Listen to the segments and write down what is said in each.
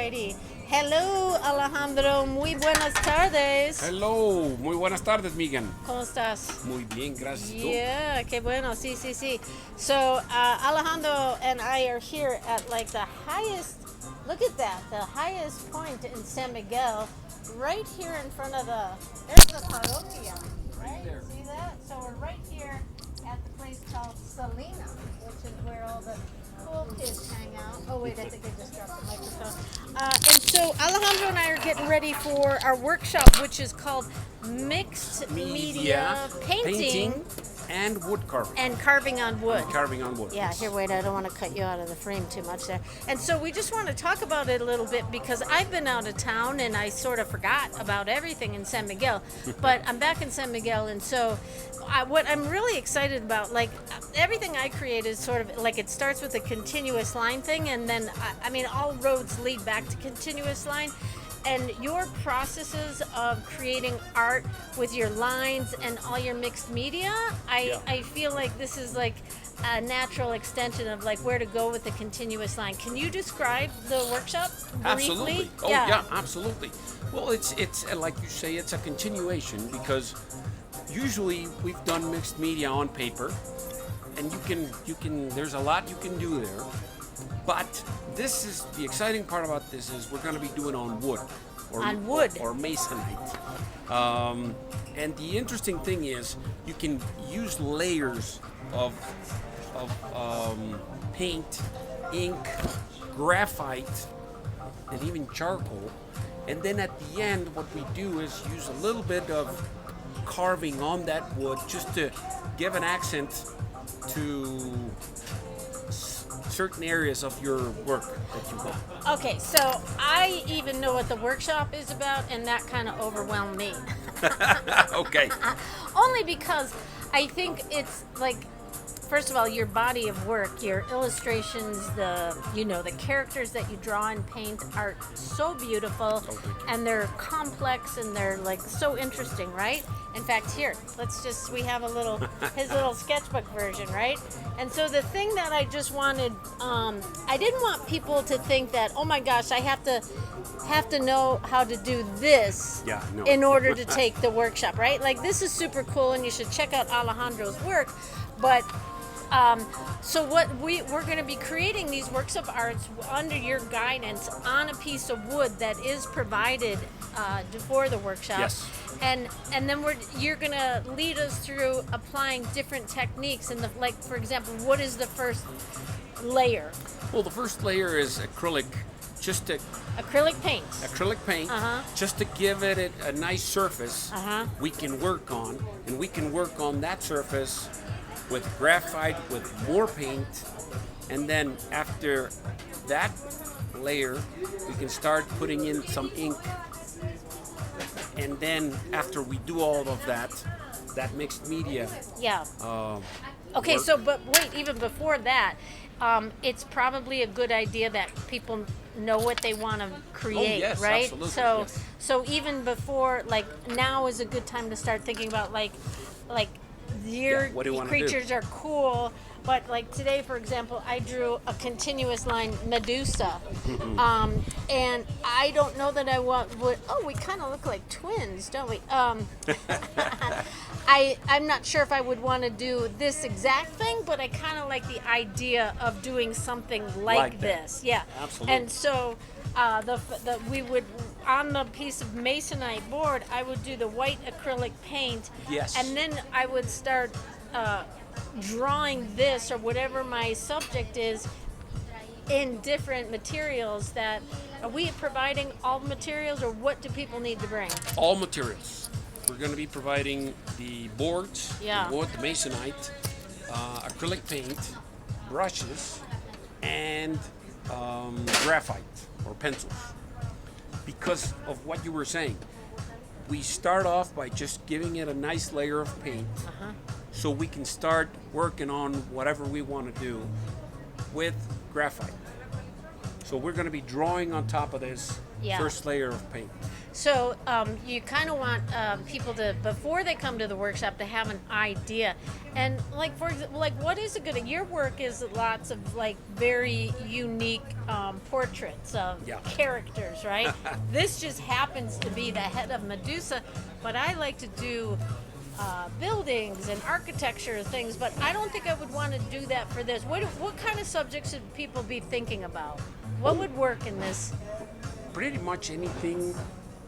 righty. Hello, Alejandro. Muy buenas tardes. Hello, muy buenas tardes, Meagan. ¿Cómo estás? Muy bien, gracias. ¿Tú? Yeah, qué bueno. Sí, sí, sí. So, Alejandro and I are here at like the highest, look at that, the highest point in San Miguel, right here in front of there's the parroquia, right? there. See that? So we're right here at the place called Salina, which is where all the cool kids hang out. Oh wait, I think I just dropped the microphone. And so Alejandro and I are getting ready for our workshop, which is called Mixed Media Painting and wood carving. and Carving on Wood. Carving on wood. Yeah, yes. here, wait, I don't want to cut you out of the frame too much there. And so we just want to talk about it a little bit because I've been out of town and I sort of forgot about everything in San Miguel. But I'm back in San Miguel, and so what I'm really excited about, like everything I create is sort of like it starts with a continuous line thing, and then, I mean, all roads lead back to continuous line. And your processes of creating art with your lines and all your mixed media, I feel like this is like a natural extension of like where to go with the continuous line. Can you describe the workshop briefly? Absolutely. Oh yeah, absolutely. Well, it's like you say, it's a continuation because usually we've done mixed media on paper, and you can there's a lot you can do there. But this is the exciting part about this is we're going to be doing on wood, or masonite. And the interesting thing is you can use layers of paint, ink, graphite, and even charcoal. And then at the end, what we do is use a little bit of carving on that wood just to give an accent to certain areas of your work that you got. Okay, so I even know what the workshop is about, and that kind of overwhelmed me. Okay. Only because I think it's like, first of all, your body of work, your illustrations, the characters that you draw and paint are so beautiful, and they're complex, and they're like so interesting, right? In fact, here, we have his little sketchbook version, right? And so the thing that I just wanted, I didn't want people to think that, oh my gosh, I have to know how to do this in order to take the workshop, right? Like, this is super cool, and you should check out Alejandro's work, but so what we're going to be creating these works of arts under your guidance on a piece of wood that is provided for the workshop. Yes. And then you're going to lead us through applying different techniques. And like, for example, what is the first layer? Well, the first layer is acrylic, Acrylic paint. Just to give it a nice surface we can work on. And we can work on that surface with graphite, with more paint, and then after that layer, we can start putting in some ink. And then after we do all of that mixed media. Yeah. Okay, so but wait, even before that, it's probably a good idea that people know what they want to create, yes, right? Absolutely, So even before, like, now is a good time to start thinking about like your what do you creatures are cool, but like today, for example, I drew a continuous line Medusa, and I don't know that I would. Oh, we kind of look like twins, don't we? I'm not sure if I would want to do this exact thing, but I kind of like the idea of doing something like this. Yeah, absolutely. And so we would, on the piece of masonite board, I would do the white acrylic paint. Yes. And then I would start drawing this or whatever my subject is in different materials. Are we providing all materials, or what do people need to bring? All materials. We're going to be providing the boards, the wood, the masonite, acrylic paint, brushes, and graphite or pencils. Because of what you were saying, we start off by just giving it a nice layer of paint so we can start working on whatever we want to do with graphite. So we're going to be drawing on top of this Yeah. first layer of paint. So you kind of want people to, before they come to the workshop, to have an idea. And like, for example, like, what is a good, your work is lots of like very unique portraits of Yeah. characters, right? This just happens to be the head of Medusa, but I like to do buildings and architecture things, but I don't think I would want to do that for this. What kind of subjects should people be thinking about? What would work in this? Pretty much anything.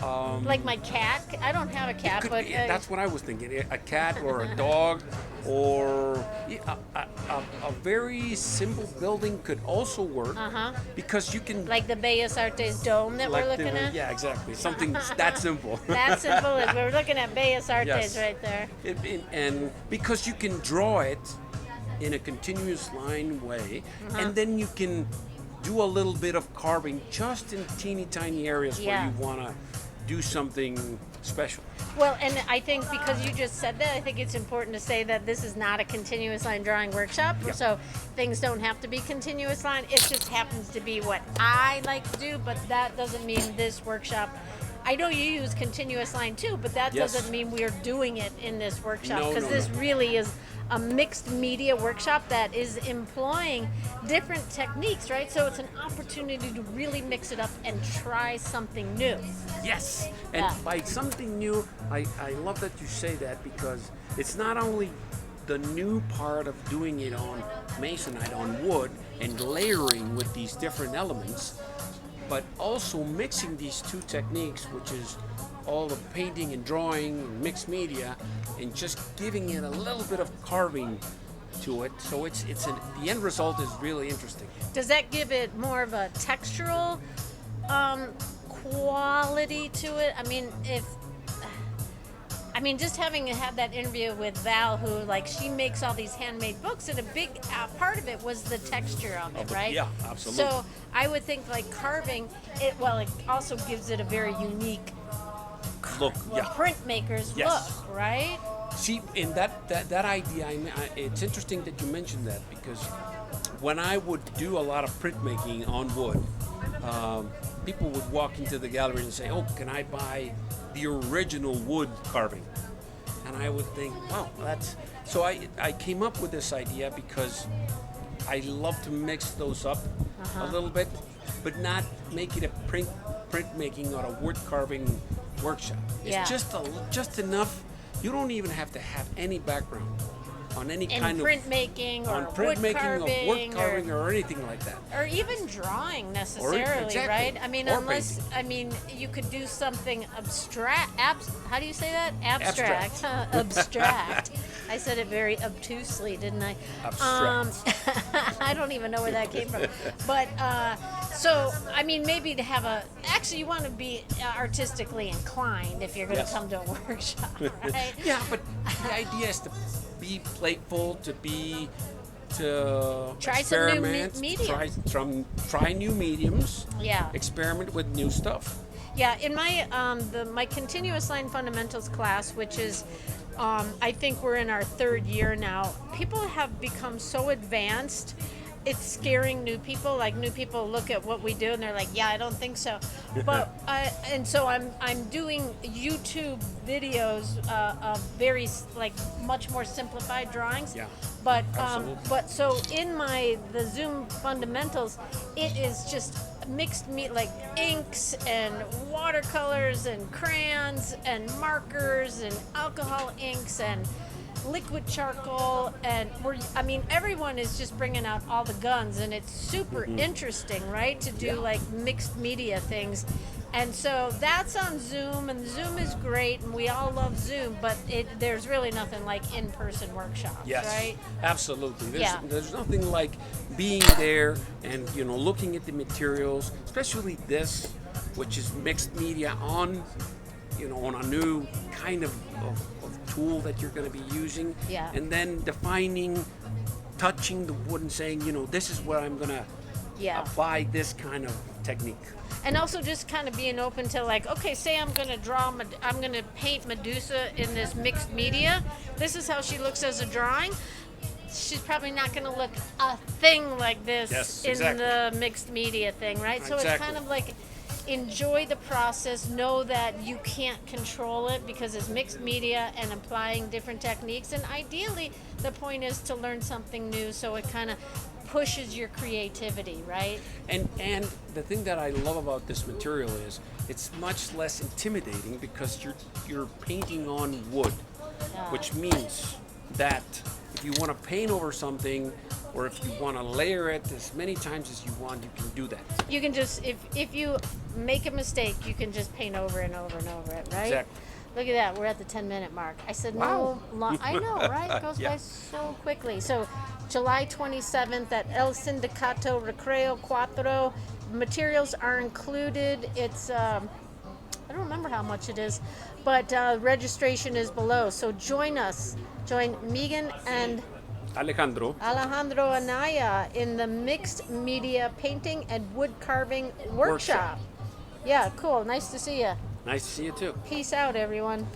Like my cat? I don't have a cat, but That's what I was thinking. A cat or a dog, or a very simple building could also work. Because you can, like the Bellas Artes dome that we're looking at. Yeah, exactly. Something that simple. That simple is we're looking at Bellas Artes Yes. right there. And because you can draw it in a continuous line way, and then you can do a little bit of carving just in teeny tiny areas where Yeah. you want to do something special. Well, and I think because you just said that, I think it's important to say that this is not a continuous line drawing workshop. Yeah. So things don't have to be continuous line. It just happens to be what I like to do, but that doesn't mean this workshop. I know you use continuous line too, but that Yes. doesn't mean we're doing it in this workshop, No, because no, this no. really is a mixed media workshop that is employing different techniques, right? So it's an opportunity to really mix it up and try something new. Yes, and Yeah. by something new, I love that you say that, because it's not only the new part of doing it on masonite, on wood, and layering with these different elements, but also mixing these two techniques, which is all the painting and drawing and mixed media, and just giving it a little bit of carving to it. So the end result is really interesting. Does that give it more of a textural quality to it? I mean, just having had that interview with Val, who, like, she makes all these handmade books, and a big part of it was the texture of it, right? Yeah, absolutely. So I would think, like, carving it, well, it also gives it a very unique Look, yeah. printmaker's Yes. look, right? See, in that idea, it's interesting that you mentioned that, because when I would do a lot of printmaking on wood, people would walk into the gallery and say, "Oh, can I buy the original wood carving?" And I would think, "Wow, that's..." So I came up with this idea because I love to mix those up a little bit, but not make it a printmaking or a wood carving workshop. It's Yeah. just enough. You don't even have to have any background on any In kind of printmaking or on wood printmaking carving, or wood carving or anything like that. or even drawing necessarily, exactly. right? I mean, Or unless painting. I mean, you could do something abstract. How do you say that? Abstract. Abstract. Abstract. I said it very obtusely, didn't I? Abstract. I don't even know where that came from. But so I mean, maybe to have a. Actually, you want to be artistically inclined if you're going to Yes. come to a workshop, right? Yeah, but the idea is to be playful, to Try some new experiment, medium. try new mediums, Yeah. experiment with new stuff. Yeah, in my my continuous line fundamentals class, which is I think we're in our third year now, people have become so advanced. It's scaring new people. Like, new people look at what we do and they're like, "Yeah, I don't think so." But and so I'm doing YouTube videos of very like much more simplified drawings. Yeah. But so in the Zoom fundamentals, it is just mixed like inks and watercolors and crayons and markers and alcohol inks and liquid charcoal, and everyone is just bringing out all the guns, and it's super interesting, right, to do Yeah. like mixed media things. And so that's on Zoom, and Zoom is great, and we all love Zoom, but there's really nothing like in-person workshops, Yes, right? absolutely. Yeah. There's nothing like being there and looking at the materials, especially this, which is mixed media on a new kind of tool that you're going to be using. Yeah. And then defining, touching the wood and saying, this is where I'm going to Yeah. apply this kind of technique. And also just kind of being open to, like, okay, say I'm going to paint Medusa in this mixed media. This is how she looks as a drawing. she's probably not going to look a thing like this Yes, in exactly. the mixed media thing, right? So it's Exactly. kind of like enjoy the process, know that you can't control it because it's mixed media and applying different techniques. And ideally, the point is to learn something new, so it kind of pushes your creativity, right? And the thing that I love about this material is it's much less intimidating because you're painting on wood, which means that if you want to paint over something or if you want to layer it as many times as you want, you can do that. You can just, if you make a mistake, you can just paint over and over and over it, right? Exactly. Look at that, we're at the 10-minute mark. I said Wow. no long, I know, right? It goes Yeah. by so quickly. So July 27th at El Sindicato, Recreo 4. Materials are included. It's, I don't remember how much it is, but registration is below. So join us. Join Meagan and Alejandro. Anaya in the mixed media painting and wood carving workshop. Yeah, cool. Nice to see you. Nice to see you too. Peace out, everyone.